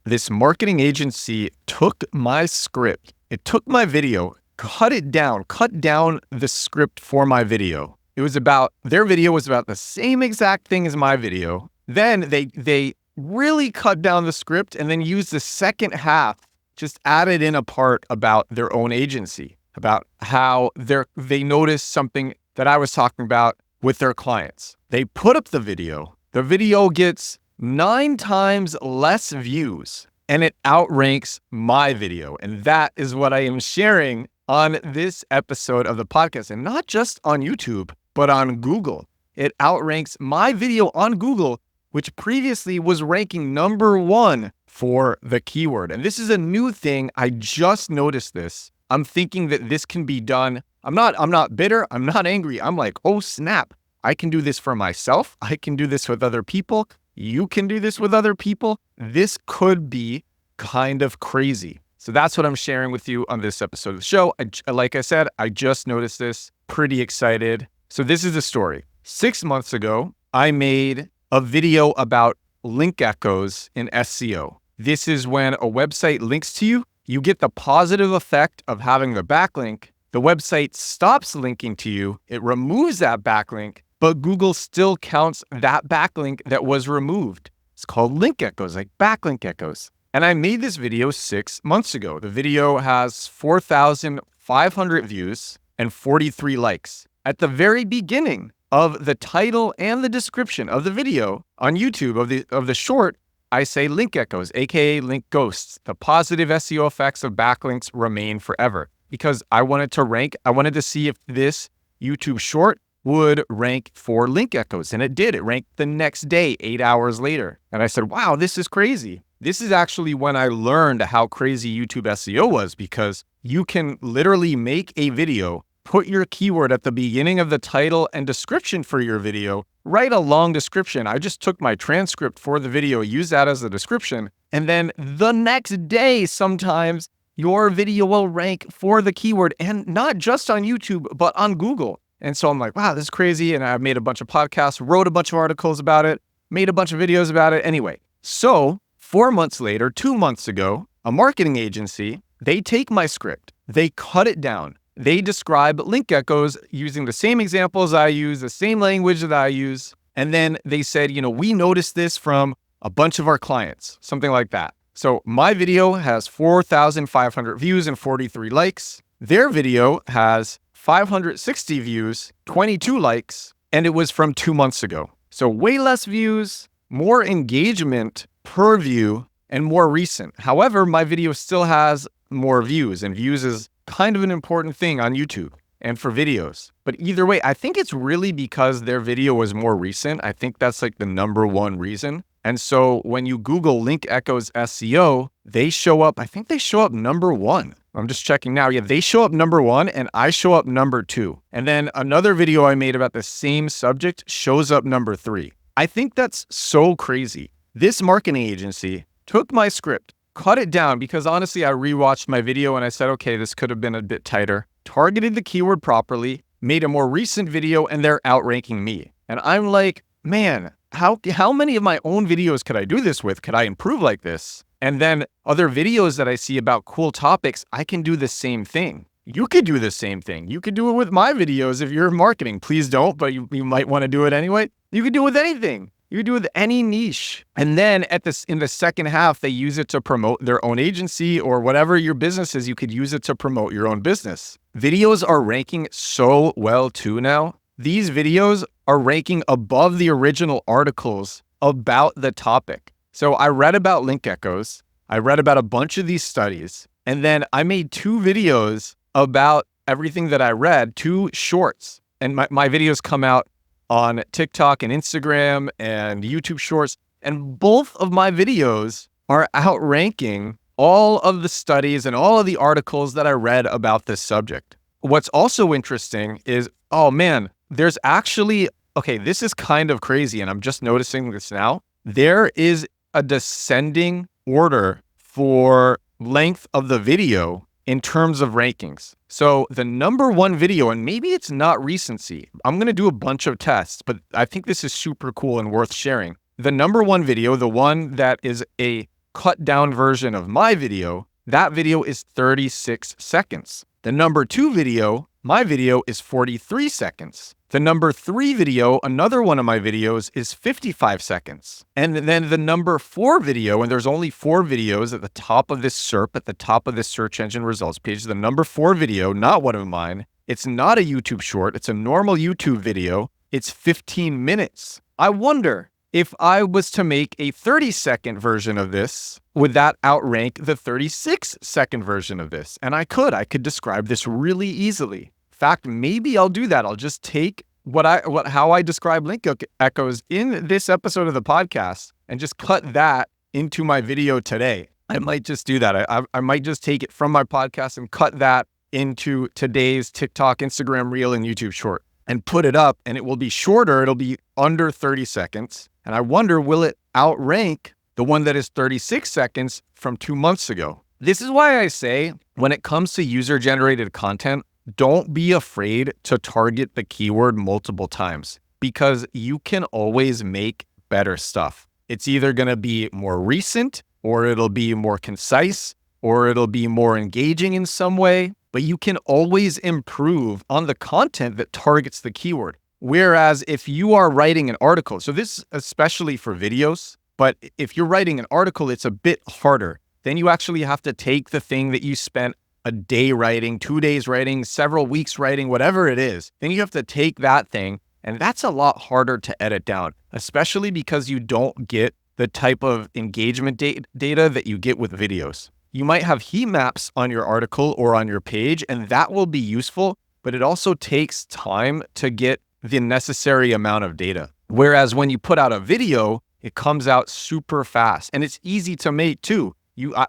This marketing agency took my script, it took my video, cut down the script for my video. Their video was about the same exact thing as my video. Then they really cut down the script and then used the second half, just added in a part about their own agency, about how they noticed something that I was talking about with their clients. They put up the video. The video gets 9 times less views and it outranks my video. And that is what I am sharing on this episode of the podcast. And not just on YouTube, but on Google. It outranks my video on Google, which previously was ranking number 1 for the keyword. And this is a new thing. I just noticed this. I'm thinking that this can be done. I'm not bitter. I'm not angry. I'm like, oh snap. I can do this for myself. I can do this with other people. You can do this with other people. This could be kind of crazy. So that's what I'm sharing with you on this episode of the show. Like I said, I just noticed this. Pretty excited. So this is the story. 6 months ago, I made a video about link echoes in SEO. This is when a website links to you. You get the positive effect of having the backlink. The website stops linking to you. It removes that backlink, but Google still counts that backlink that was removed. It's called link echoes, like backlink echoes. And I made this video 6 months ago. The video has 4,500 views and 43 likes. At the very beginning of the title and the description of the video on YouTube of the short, I say link echoes, aka link ghosts. The positive SEO effects of backlinks remain forever. Because I wanted to rank, I wanted to see if this YouTube short would rank for link echoes. And it did. It ranked the next day, 8 hours later. And I said, wow, this is crazy. This is actually when I learned how crazy YouTube SEO was, because you can literally make a video, put your keyword at the beginning of the title and description for your video, write a long description. I just took my transcript for the video, used that as a description, and then the next day, sometimes your video will rank for the keyword, and not just on YouTube, but on Google. And so I'm like, wow, this is crazy. And I made a bunch of podcasts, wrote a bunch of articles about it, made a bunch of videos about it. Anyway, so 4 months later, 2 months ago, a marketing agency, they take my script, they cut it down. They describe link echoes using the same examples I use, the same language that I use. And then they said, we noticed this from a bunch of our clients, something like that. So my video has 4,500 views and 43 likes. Their video has 560 views, 22 likes, and it was from 2 months ago. So way less views, more engagement per view, and more recent. However, my video still has more views, and views is kind of an important thing on YouTube and for videos. But either way, I think it's really because their video was more recent. I think that's like the number one reason. And so when you Google link echoes SEO, they show up, I think they show up number 1. I'm just checking now. Yeah, they show up number 1 and I show up number 2. And then another video I made about the same subject shows up number 3. I think that's so crazy. This marketing agency took my script, cut it down, because honestly, I rewatched my video and I said, okay, this could have been a bit tighter, targeted the keyword properly, made a more recent video, and they're outranking me. And I'm like, man, how many of my own videos could I do this with? Could I improve like this? And then other videos that I see about cool topics, I can do the same thing. You could do the same thing. You could do it with my videos if you're marketing. Please don't, but you might want to do it anyway. You could do it with anything. You could do it with any niche. And then in the second half, they use it to promote their own agency or whatever your business is. You could use it to promote your own business. Videos are ranking so well too now. These videos are ranking above the original articles about the topic. So I read about link echoes. I read about a bunch of these studies. And then I made 2 videos about everything that I read, 2 shorts. And my videos come out on TikTok and Instagram and YouTube Shorts. And both of my videos are outranking all of the studies and all of the articles that I read about this subject. What's also interesting is, oh man, there's actually, okay, this is kind of crazy, and I'm just noticing this now. There is a descending order for length of the video in terms of rankings. So the number 1 video, and maybe it's not recency, I'm going to do a bunch of tests, but I think this is super cool and worth sharing. The number 1 video, the one that is a cut down version of my video, that video is 36 seconds. The number 2 video, my video, is 43 seconds. The number 3 video, another one of my videos, is 55 seconds. And then the number 4 video, and there's only 4 videos at the top of this SERP, at the top of this search engine results page, the number 4 video, not one of mine, it's not a YouTube short, it's a normal YouTube video, it's 15 minutes. I wonder, if I was to make a 30-second version of this, would that outrank the 36-second version of this? And I could describe this really easily. In fact, maybe I'll do that. I'll just take how I describe link echoes in this episode of the podcast and just cut that into my video today. I might just do that. I might just take it from my podcast and cut that into today's TikTok, Instagram Reel, and YouTube short and put it up, and it will be shorter. It'll be under 30 seconds. And I wonder, will it outrank the one that is 36 seconds from 2 months ago? This is why I say, when it comes to user-generated content, don't be afraid to target the keyword multiple times, because you can always make better stuff. It's either going to be more recent, or it'll be more concise, or it'll be more engaging in some way, but you can always improve on the content that targets the keyword. Whereas if you are writing an article, so this especially for videos, but if you're writing an article, it's a bit harder. Then you actually have to take the thing that you spent a day writing, 2 days writing, several weeks writing, whatever it is. Then you have to take that thing, and that's a lot harder to edit down, especially because you don't get the type of engagement data that you get with videos. You might have heat maps on your article or on your page, and that will be useful, but it also takes time to get the necessary amount of data. Whereas when you put out a video, it comes out super fast, and it's easy to make too.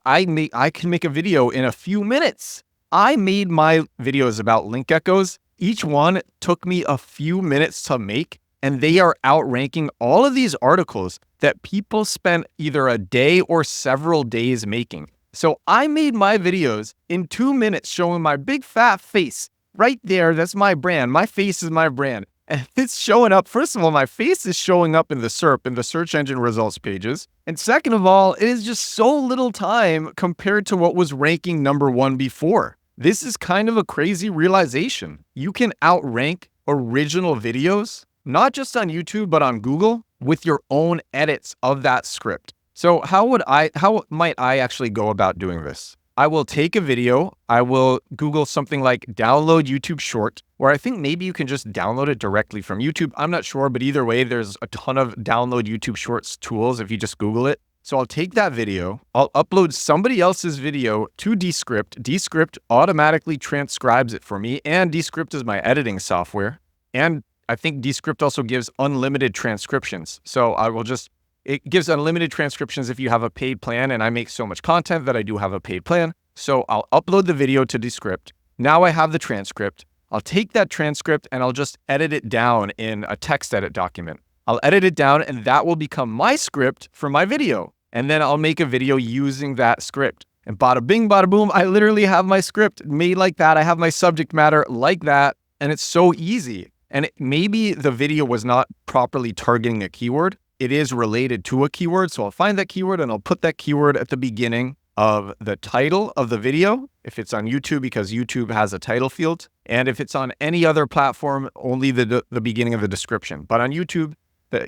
I can make a video in a few minutes. I made my videos about link echoes. Each one took me a few minutes to make, and they are outranking all of these articles that people spent either a day or several days making. So I made my videos in 2 minutes showing my big fat face right there. That's my brand. My face is my brand. And it's showing up. First of all, my face is showing up in the SERP, in the search engine results pages. And second of all, it is just so little time compared to what was ranking number 1 before. This is kind of a crazy realization. You can outrank original videos, not just on YouTube, but on Google, with your own edits of that script. So how might I actually go about doing this? I will take a video, I will Google something like download YouTube short, or I think maybe you can just download it directly from YouTube. I'm not sure, but either way, there's a ton of download YouTube shorts tools if you just Google it. So I'll take that video, I'll upload somebody else's video to Descript. Descript automatically transcribes it for me, and Descript is my editing software. And I think Descript also gives unlimited transcriptions. So it gives unlimited transcriptions if you have a paid plan, and I make so much content that I do have a paid plan. So I'll upload the video to Descript. Now I have the transcript. I'll take that transcript and I'll just edit it down in a text edit document. I'll edit it down, and that will become my script for my video. And then I'll make a video using that script. And bada bing, bada boom, I literally have my script made like that. I have my subject matter like that, and it's so easy. And maybe the video was not properly targeting a keyword. It is related to a keyword. So I'll find that keyword and I'll put that keyword at the beginning of the title of the video. If it's on YouTube, because YouTube has a title field. And if it's on any other platform, only the beginning of the description. But on YouTube,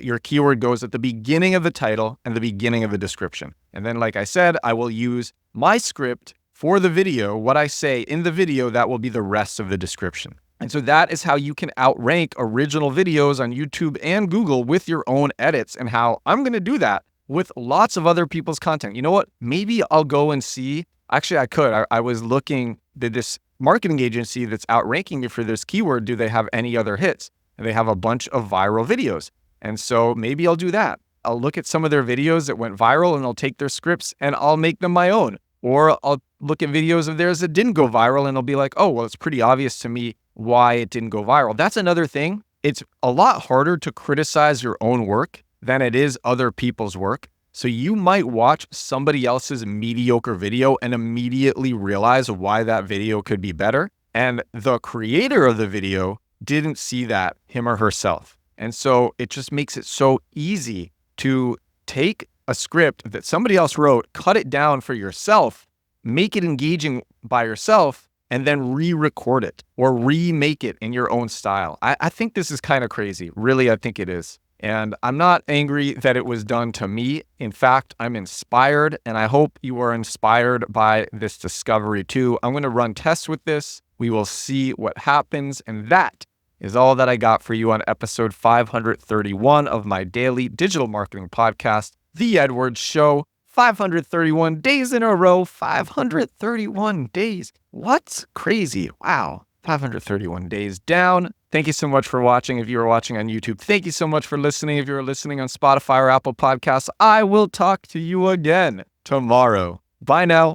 your keyword goes at the beginning of the title and the beginning of the description. And then, like I said, I will use my script for the video. What I say in the video, that will be the rest of the description. And so that is how you can outrank original videos on YouTube and Google with your own edits, and how I'm going to do that with lots of other people's content. You know what? Maybe I'll go and see. Actually, I could. I was looking, did this marketing agency that's outranking me for this keyword, do they have any other hits? And they have a bunch of viral videos. And so maybe I'll do that. I'll look at some of their videos that went viral, and I'll take their scripts and I'll make them my own. Or I'll look at videos of theirs that didn't go viral, and I'll be like, oh, well, it's pretty obvious to me why it didn't go viral. That's another thing. It's a lot harder to criticize your own work than it is other people's work. So you might watch somebody else's mediocre video and immediately realize why that video could be better. And the creator of the video didn't see that, him or herself. And so it just makes it so easy to take a script that somebody else wrote, cut it down for yourself, make it engaging by yourself, and then re-record it or remake it in your own style. I think this is kind of crazy. Really, I think it is. And I'm not angry that it was done to me. In fact, I'm inspired, and I hope you are inspired by this discovery too. I'm going to run tests with this. We will see what happens. And that is all that I got for you on episode 531 of my daily digital marketing podcast, The Edwards Show. 531 days in a row, 531 days. What's crazy? Wow. 531 days down. Thank you so much for watching. If you are watching on YouTube, thank you so much for listening. If you're listening on Spotify or Apple Podcasts, I will talk to you again tomorrow. Bye now.